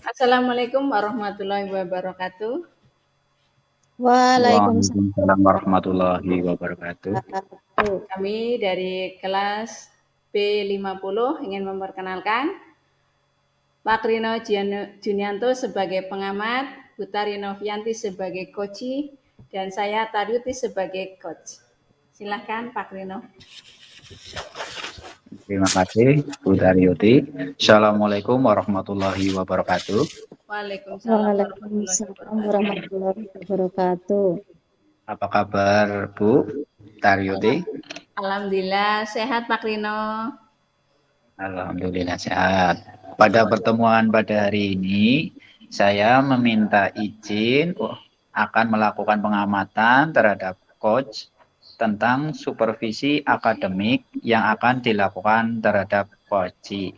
Assalamualaikum warahmatullahi wabarakatuh. Waalaikumsalam Waalaikumsalam warahmatullahi wabarakatuh. warahmatullahi wabarakatuh. Kami dari kelas B50 ingin memperkenalkan Pak Rino Junianto sebagai pengamat, Bu Tari Novianti sebagai koci, dan saya Taryuti sebagai coach. Silakan Pak Rino. Terima kasih Bu Daryuti. Assalamualaikum warahmatullahi wabarakatuh. Waalaikumsalam warahmatullahi Waalaikumsalam wabarakatuh. warahmatullahi wabarakatuh. Apa kabar Bu Daryuti? Alhamdulillah sehat Pak Rino. Alhamdulillah sehat. Pada pertemuan pada hari ini, saya meminta izin akan melakukan pengamatan terhadap coach tentang supervisi akademik yang akan dilakukan terhadap coach.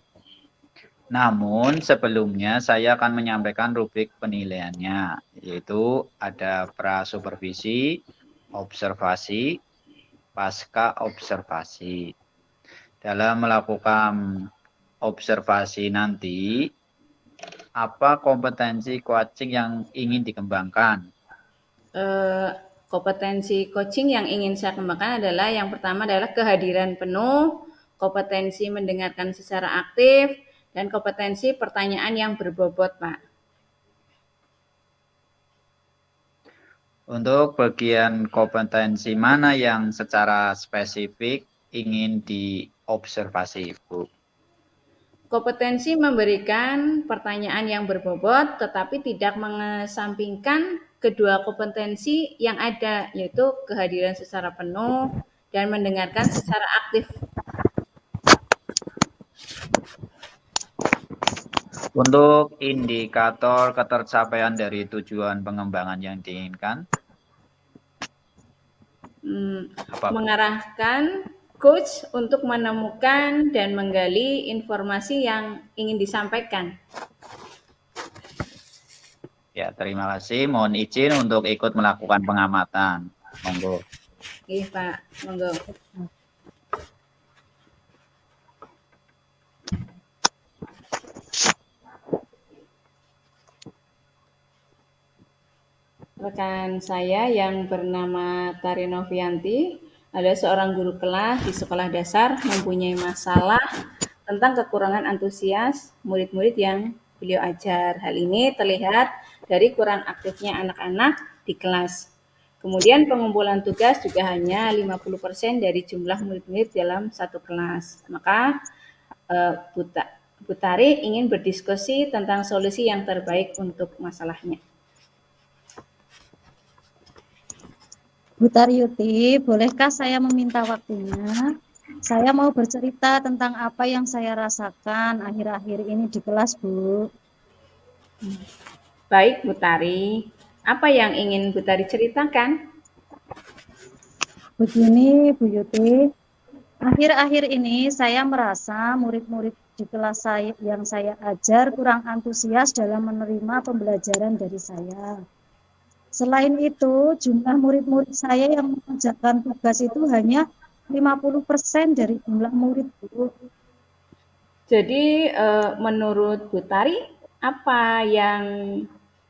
Namun sebelumnya saya akan menyampaikan rubrik penilaiannya, yaitu ada prasupervisi, observasi, pasca observasi. Dalam melakukan observasi nanti, apa kompetensi coaching yang ingin dikembangkan? Kompetensi coaching yang ingin saya kembangkan adalah yang pertama adalah kehadiran penuh, kompetensi mendengarkan secara aktif, dan kompetensi pertanyaan yang berbobot, Pak. Untuk bagian kompetensi mana yang secara spesifik ingin diobservasi, Bu? Kompetensi memberikan pertanyaan yang berbobot, tetapi tidak mengesampingkan kedua kompetensi yang ada, yaitu kehadiran secara penuh dan mendengarkan secara aktif. Untuk indikator ketercapaian dari tujuan pengembangan yang diinginkan, mengarahkan coach untuk menemukan dan menggali informasi yang ingin disampaikan. ya terima kasih. Mohon izin untuk ikut melakukan pengamatan. Monggo. Iya Pak, monggo. Rekan saya yang bernama Tari Novianti adalah seorang guru kelas di sekolah dasar mempunyai masalah tentang kekurangan antusias murid-murid yang beliau ajar. Hal ini terlihat dari kurang aktifnya anak-anak di kelas. Kemudian pengumpulan tugas juga hanya 50% dari jumlah murid-murid dalam satu kelas. Maka Bu Tari ingin berdiskusi tentang solusi yang terbaik untuk masalahnya. Bu Taryuti, bolehkah saya meminta waktunya? Saya mau bercerita tentang apa yang saya rasakan akhir-akhir ini di kelas, Bu. Baik, Bu Tari. Apa yang ingin Bu Tari ceritakan? Begini, Bu Yuti, akhir-akhir ini saya merasa murid-murid di kelas yang saya ajar kurang antusias dalam menerima pembelajaran dari saya. Selain itu, jumlah murid-murid saya yang mengerjakan tugas itu hanya 50% dari jumlah murid, Bu. Jadi, menurut Bu Tari, apa yang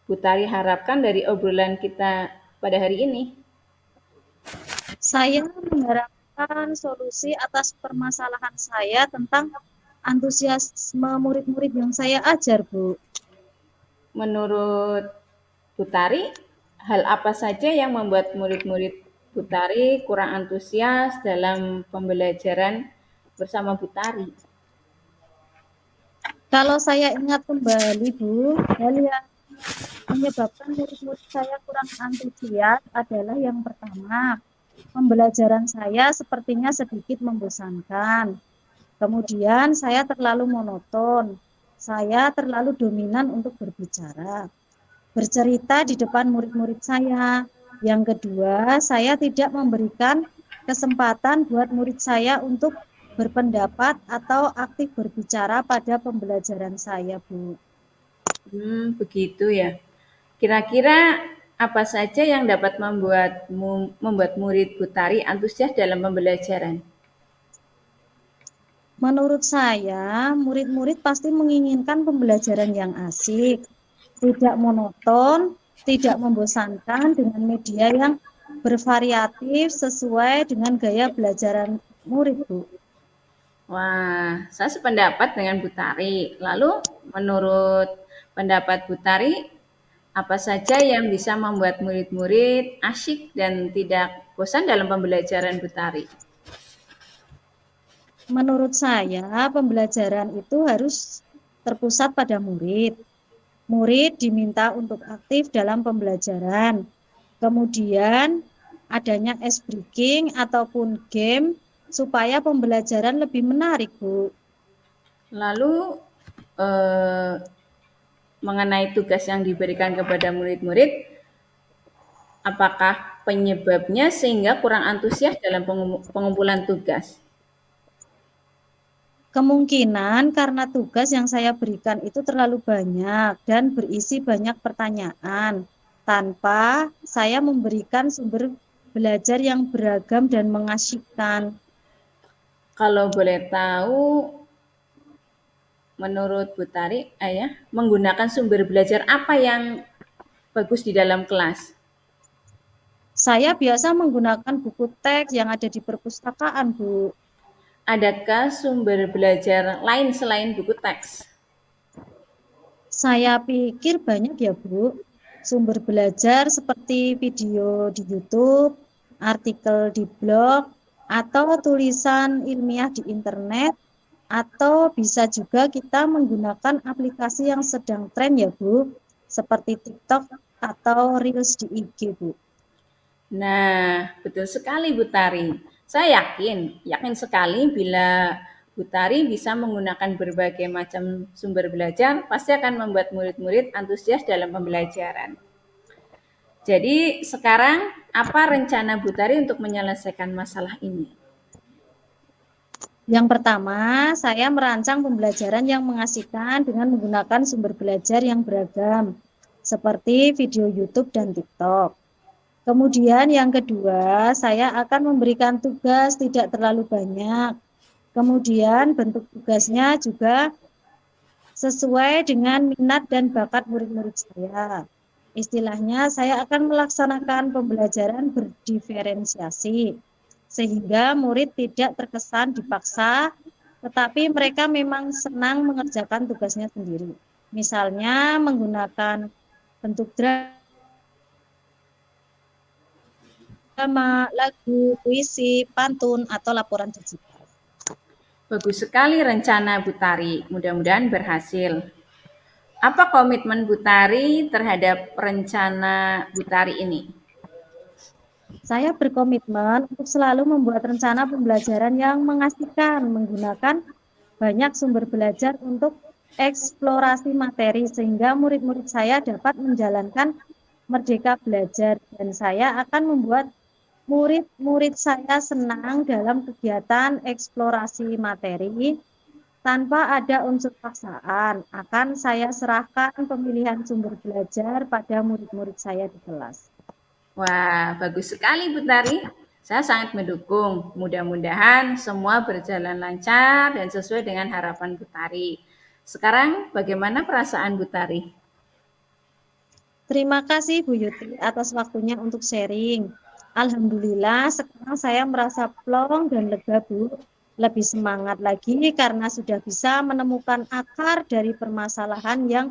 Bu Tari harapkan dari obrolan kita pada hari ini? Saya mengharapkan solusi atas permasalahan saya tentang antusiasme murid-murid yang saya ajar, Bu. Menurut Bu Tari, hal apa saja yang membuat murid-murid Bu Tari kurang antusias dalam pembelajaran bersama Bu Tari? Kalau saya ingat kembali, Bu, hal yang menyebabkan murid-murid saya kurang antusias adalah yang pertama, pembelajaran saya sepertinya sedikit membosankan. Kemudian saya terlalu monoton. Saya terlalu dominan untuk berbicara, bercerita di depan murid-murid saya. Yang kedua, saya tidak memberikan kesempatan buat murid saya untuk berpendapat atau aktif berbicara pada pembelajaran saya, Bu. Begitu ya. Kira-kira apa saja yang dapat membuat murid Bu Tari antusias dalam pembelajaran? Menurut saya, murid-murid pasti menginginkan pembelajaran yang asik, tidak monoton, tidak membosankan dengan media yang bervariatif sesuai dengan gaya belajaran murid, Bu. Wah, saya sependapat dengan Bu Tari. Lalu, menurut pendapat Bu Tari, apa saja yang bisa membuat murid-murid asyik dan tidak bosan dalam pembelajaran Bu Tari? Menurut saya, pembelajaran itu harus terpusat pada murid. Murid diminta untuk aktif dalam pembelajaran. Kemudian adanya ice breaking ataupun game supaya pembelajaran lebih menarik, Bu. Lalu, eh, mengenai tugas yang diberikan kepada murid-murid, apakah penyebabnya sehingga kurang antusias dalam pengumpulan tugas? Kemungkinan karena tugas yang saya berikan itu terlalu banyak dan berisi banyak pertanyaan tanpa saya memberikan sumber belajar yang beragam dan mengasyikkan. Kalau boleh tahu, menurut Bu Tari, ya, menggunakan sumber belajar apa yang bagus di dalam kelas? Saya biasa menggunakan buku teks yang ada di perpustakaan, Bu. Adakah sumber belajar lain selain buku teks? Saya pikir banyak ya, Bu. Sumber belajar seperti video di YouTube, artikel di blog, atau tulisan ilmiah di internet, atau bisa juga kita menggunakan aplikasi yang sedang tren ya, Bu, seperti TikTok atau Reels di IG, Bu. Nah, betul sekali Bu Tari. Saya yakin sekali bila Bu Tari bisa menggunakan berbagai macam sumber belajar, pasti akan membuat murid-murid antusias dalam pembelajaran. Jadi sekarang apa rencana Bu Tari untuk menyelesaikan masalah ini? Yang pertama, saya merancang pembelajaran yang mengasihkan dengan menggunakan sumber belajar yang beragam, seperti video YouTube dan TikTok. Kemudian yang kedua, saya akan memberikan tugas tidak terlalu banyak. Kemudian bentuk tugasnya juga sesuai dengan minat dan bakat murid-murid saya. Istilahnya, saya akan melaksanakan pembelajaran berdiferensiasi, sehingga murid tidak terkesan dipaksa, tetapi mereka memang senang mengerjakan tugasnya sendiri. Misalnya menggunakan bentuk drama, lagu, puisi, pantun, atau laporan digital. Bagus sekali rencana Bu Tari, mudah-mudahan berhasil. Apa komitmen Bu Tari terhadap rencana Bu Tari ini? Saya berkomitmen untuk selalu membuat rencana pembelajaran yang mengasihkan, menggunakan banyak sumber belajar untuk eksplorasi materi, sehingga murid-murid saya dapat menjalankan merdeka belajar. Dan saya akan membuat murid-murid saya senang dalam kegiatan eksplorasi materi tanpa ada unsur paksaan. Akan saya serahkan pemilihan sumber belajar pada murid-murid saya di kelas. Wah, bagus sekali Bu Tari. Saya sangat mendukung. Mudah-mudahan semua berjalan lancar dan sesuai dengan harapan Bu Tari. Sekarang bagaimana perasaan Bu Tari? Terima kasih Bu Yuti atas waktunya untuk sharing. Alhamdulillah sekarang saya merasa plong dan lega, Bu. Lebih semangat lagi karena sudah bisa menemukan akar dari permasalahan yang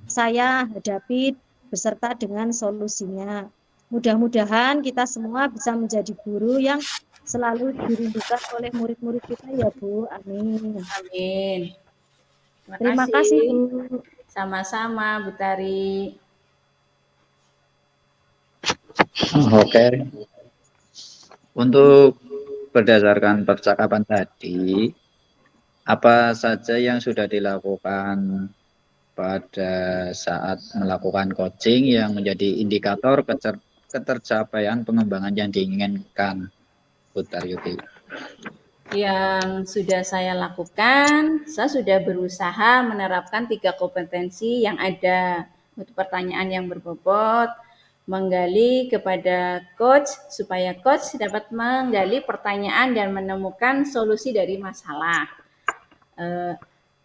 saya hadapi beserta dengan solusinya. Mudah-mudahan kita semua bisa menjadi guru yang selalu dirindukan oleh murid-murid kita ya, Bu. Amin. Amin. Terima kasih, Bu. Sama-sama Bu Tari. Oke. Untuk berdasarkan percakapan tadi, apa saja yang sudah dilakukan pada saat melakukan coaching yang menjadi indikator ketercapaian pengembangan yang diinginkan, Bu Taryuti? Yang sudah saya lakukan, saya sudah berusaha menerapkan 3 kompetensi yang ada. Untuk pertanyaan yang berbobot, menggali kepada coach supaya coach dapat menggali pertanyaan dan menemukan solusi dari masalah.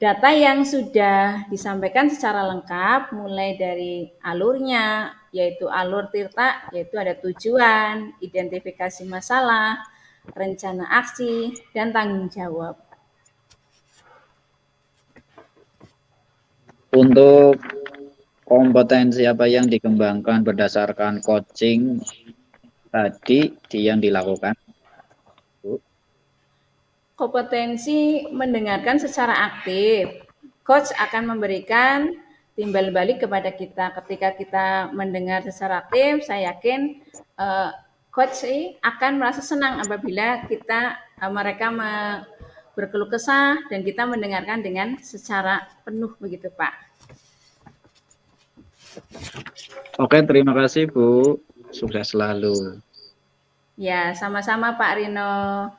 Data yang sudah disampaikan secara lengkap mulai dari alurnya, yaitu alur Tirta, yaitu ada tujuan, identifikasi masalah, rencana aksi, dan tanggung jawab. Untuk kompetensi apa yang dikembangkan berdasarkan coaching tadi yang dilakukan? Kompetensi mendengarkan secara aktif. Coach akan memberikan timbal balik kepada kita. Ketika kita mendengar secara aktif, saya yakin coach akan merasa senang apabila mereka berkeluh kesah dan kita mendengarkan dengan secara penuh begitu, Pak. Oke, terima kasih Bu. Sukses selalu. Ya, sama-sama Pak Rino.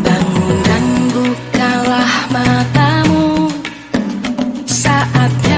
Bangun dan bukalah matamu, saatnya